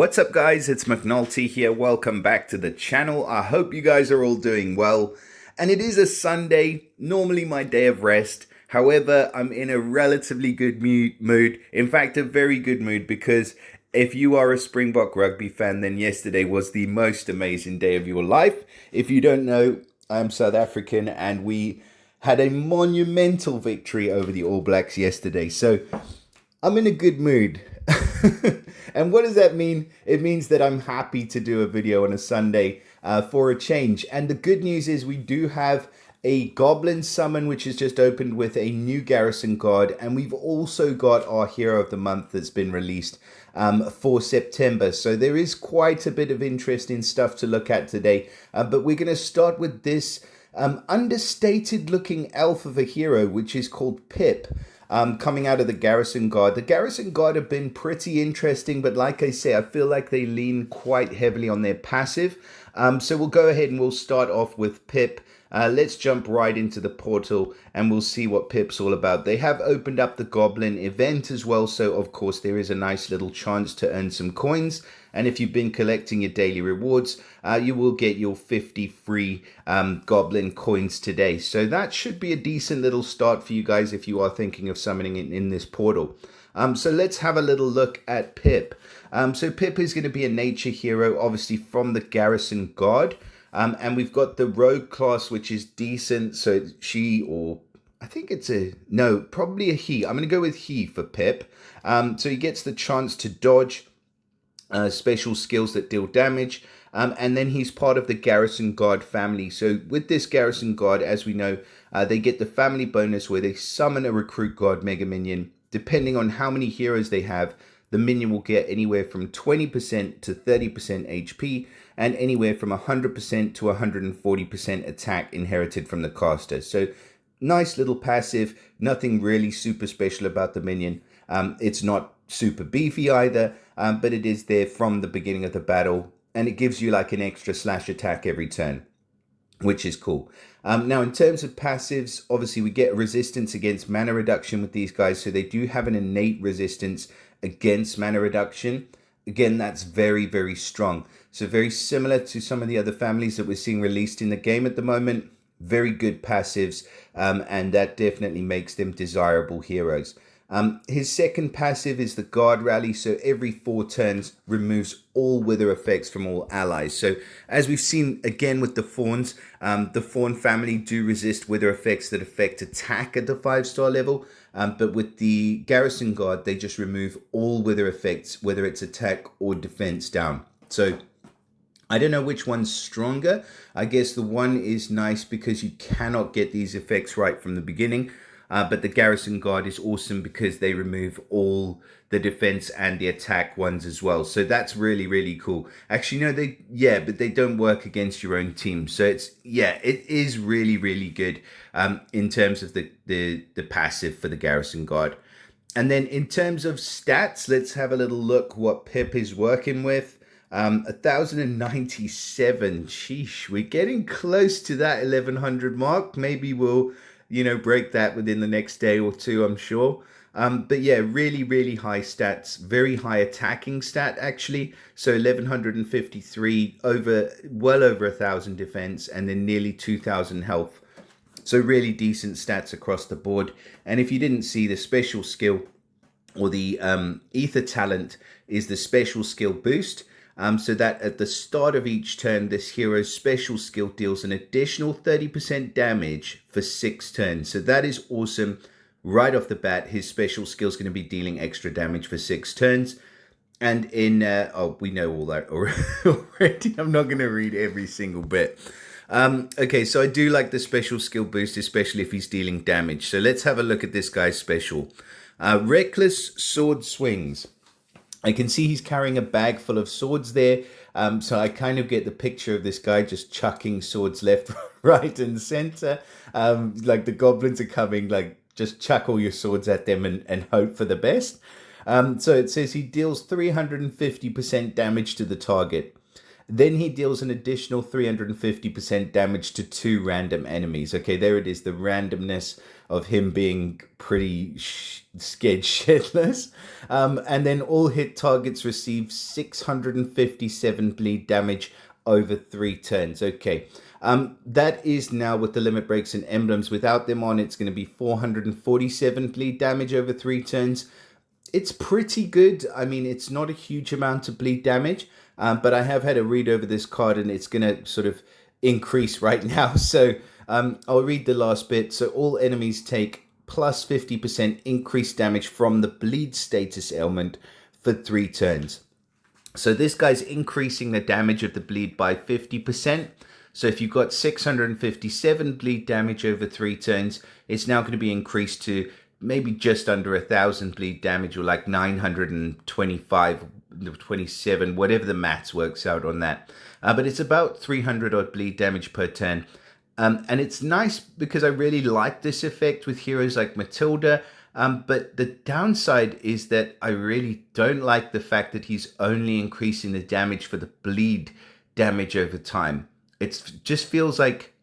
What's up guys, it's McNulty here. Welcome back to the channel. I hope you guys are all doing well. And it is a Sunday, normally my day of rest. However, I'm in a relatively good mood. In fact, a very good mood, because if you are a Springbok rugby fan, then yesterday was the most amazing day of your life. If you don't know, I'm South African and we had a monumental victory over the All Blacks yesterday. So I'm in a good mood. And what does that mean? It means that I'm happy to do a video on a Sunday for a change. And the good news is we do have a Goblin Summon, which has just opened with a new Garrison card. And we've also got our Hero of the Month that's been released for September. So there is quite a bit of interesting stuff to look at today. But we're going to start with this understated looking elf of a hero, which is called Pip. Coming out of the Garrison Guard. The Garrison Guard have been pretty interesting, but like I say, I feel like they lean quite heavily on their passive. So we'll go ahead and we'll start off with Pip. Let's jump right into the portal and we'll see what Pip's all about. They have opened up the Goblin event as well, so of course there is a nice little chance to earn some coins. And if you've been collecting your daily rewards, you will get your 50 free Goblin coins today. So that should be a decent little start for you guys if you are thinking of summoning it in this portal. So let's have a little look at Pip. So Pip is going to be a nature hero, obviously from the Garrison Guard. And we've got the rogue class, which is decent. So she, or I think it's probably a he. I'm going to go with he for Pip. So he gets the chance to dodge, special skills that deal damage. And then he's part of the Garrison Guard family. So with this Garrison Guard, as we know, they get the family bonus where they summon a Recruit Guard Mega Minion. Depending on how many heroes they have, the minion will get anywhere from 20% to 30% HP and anywhere from 100% to 140% attack inherited from the caster. So nice little passive, nothing really super special about the minion. It's not super beefy either, but it is there from the beginning of the battle and it gives you like an extra slash attack every turn, which is cool. Now, in terms of passives, obviously we get resistance against mana reduction with these guys. So they do have an innate resistance against mana reduction. Again, that's very, very strong. So very similar to some of the other families that we're seeing released in the game at the moment. Very good passives, and that definitely makes them desirable heroes. His second passive is the Guard Rally. So every 4 turns removes all wither effects from all allies. So as we've seen again with the Fawns, the Fawn family do resist wither effects that affect attack at the 5-star level. But with the Garrison Guard, they just remove all wither effects, whether it's attack or defense down. So I don't know which one's stronger. I guess the one is nice because you cannot get these effects right from the beginning. But the Garrison Guard is awesome because they remove all the defense and the attack ones as well. So that's really, really cool. Actually, no, but they don't work against your own team. So it is really, really good in terms of the passive for the Garrison Guard. And then in terms of stats, let's have a little look what Pip is working with. 1097. Sheesh, we're getting close to that 1100 mark. Maybe we'll break that within the next day or two, I'm sure. But yeah, really, really high stats, very high attacking stat actually. So 1153, well over 1000 defense, and then nearly 2000 health. So really decent stats across the board. And if you didn't see, the special skill or the ether talent is the special skill boost. So that at the start of each turn, this hero's special skill deals an additional 30% damage for 6 turns. So that is awesome. Right off the bat, his special skill is going to be dealing extra damage for 6 turns. And in, we know all that already. I'm not going to read every single bit. Okay, so I do like the special skill boost, especially if he's dealing damage. So let's have a look at this guy's special. Reckless sword swings. I can see he's carrying a bag full of swords there. So I kind of get the picture of this guy just chucking swords left, right, and center. Like the goblins are coming, like just chuck all your swords at them and hope for the best. So it says he deals 350% damage to the target. Then he deals an additional 350% damage to 2 random enemies. Okay, there it is, the randomness of him being pretty scared shitless. And then all hit targets receive 657 bleed damage over 3 turns. Okay, that is now with the limit breaks and emblems. Without them on, it's going to be 447 bleed damage over 3 turns. It's pretty good. I mean, it's not a huge amount of bleed damage, but I have had a read over this card and it's going to sort of increase right now. So I'll read the last bit. So all enemies take plus 50% increased damage from the bleed status ailment for 3 turns. So this guy's increasing the damage of the bleed by 50%. So if you've got 657 bleed damage over 3 turns, it's now going to be increased to maybe just under 1,000 bleed damage, or like 925, 27, whatever the maths works out on that. But it's about 300 odd bleed damage per turn. And it's nice because I really like this effect with heroes like Matilda. But the downside is that I really don't like the fact that he's only increasing the damage for the bleed damage over time. It just feels like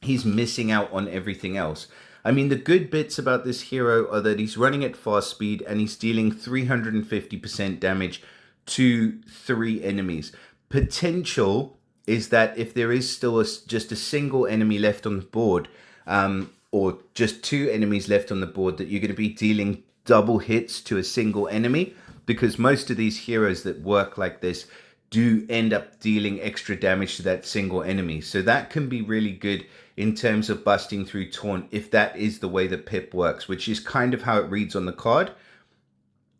he's missing out on everything else. I mean, the good bits about this hero are that he's running at fast speed and he's dealing 350% damage to 3 enemies. Potential is that if there is still just a single enemy left on the board, or just 2 enemies left on the board, that you're going to be dealing double hits to a single enemy, because most of these heroes that work like this do end up dealing extra damage to that single enemy. So that can be really good in terms of busting through taunt, if that is the way that Pip works, which is kind of how it reads on the card.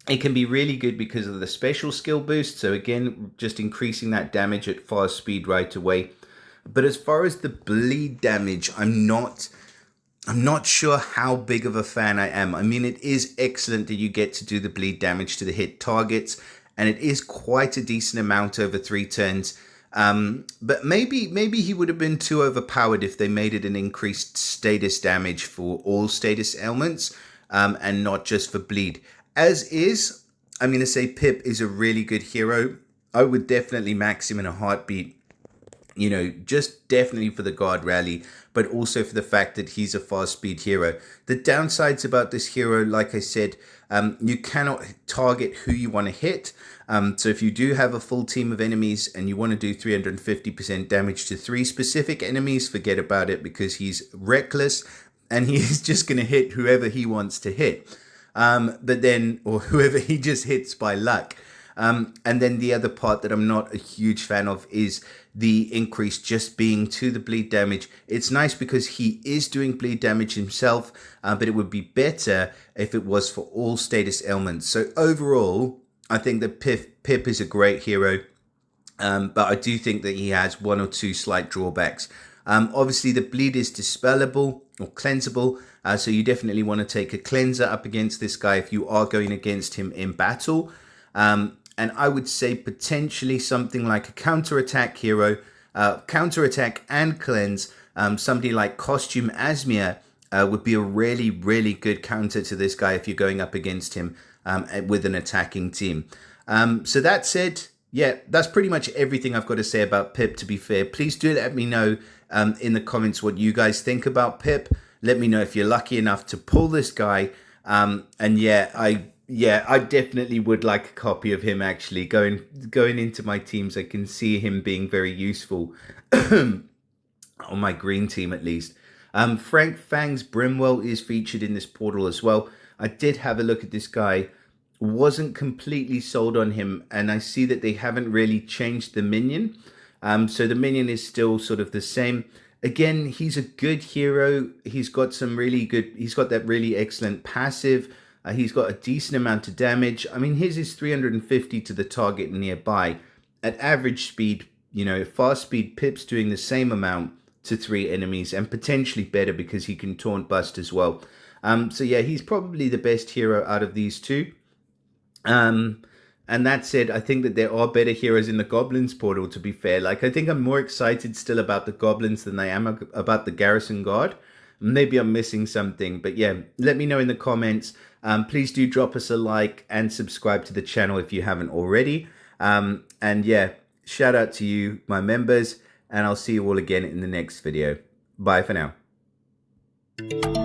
It can be really good because of the special skill boost. So again, just increasing that damage at fast speed right away. But as far as the bleed damage, I'm not sure how big of a fan I am. I mean, it is excellent that you get to do the bleed damage to the hit targets, and it is quite a decent amount over 3 turns. But maybe he would have been too overpowered if they made it an increased status damage for all status ailments, and not just for bleed. As is, I'm going to say Pip is a really good hero. I would definitely max him in a heartbeat. You know, just definitely for the guard rally, but also for the fact that he's a fast speed hero. The downsides about this hero, like I said, you cannot target who you want to hit. So if you do have a full team of enemies and you want to do 350% damage to 3 specific enemies, forget about it, because he's reckless and he's just going to hit whoever he wants to hit. But then, or whoever he just hits by luck. And then the other part that I'm not a huge fan of is the increase just being to the bleed damage. It's nice because he is doing bleed damage himself, but it would be better if it was for all status ailments. So overall, I think that Pip is a great hero, but I do think that he has 1 or 2 slight drawbacks. Obviously, the bleed is dispellable or cleansable, so you definitely want to take a cleanser up against this guy if you are going against him in battle. And I would say potentially something like a counterattack hero, counterattack and cleanse. Somebody like Costume Asmia would be a really, really good counter to this guy if you're going up against him with an attacking team. So that said, yeah, that's pretty much everything I've got to say about Pip, to be fair. Please do let me know in the comments what you guys think about Pip. Let me know if you're lucky enough to pull this guy. And I definitely would like a copy of him, actually. Going into my teams, I can see him being very useful. On my green team, at least. Frank Fang's Brimwell is featured in this portal as well. I did have a look at this guy. Wasn't completely sold on him. And I see that they haven't really changed the minion. So the minion is still sort of the same. Again, he's a good hero. He's got that really excellent passive. He's got a decent amount of damage. I mean, his is 350 to the target nearby. At average speed, you know, fast speed, Pip's doing the same amount to 3 enemies, and potentially better because he can taunt bust as well. So yeah, he's probably the best hero out of these 2. And that said, I think that there are better heroes in the Goblins portal, to be fair. Like, I think I'm more excited still about the Goblins than I am about the Garrison Guard. Maybe I'm missing something, but yeah, let me know in the comments. Please do drop us a like and subscribe to the channel if you haven't already. And yeah, Shout out to you, my members, and I'll see you all again in the next video. Bye for now.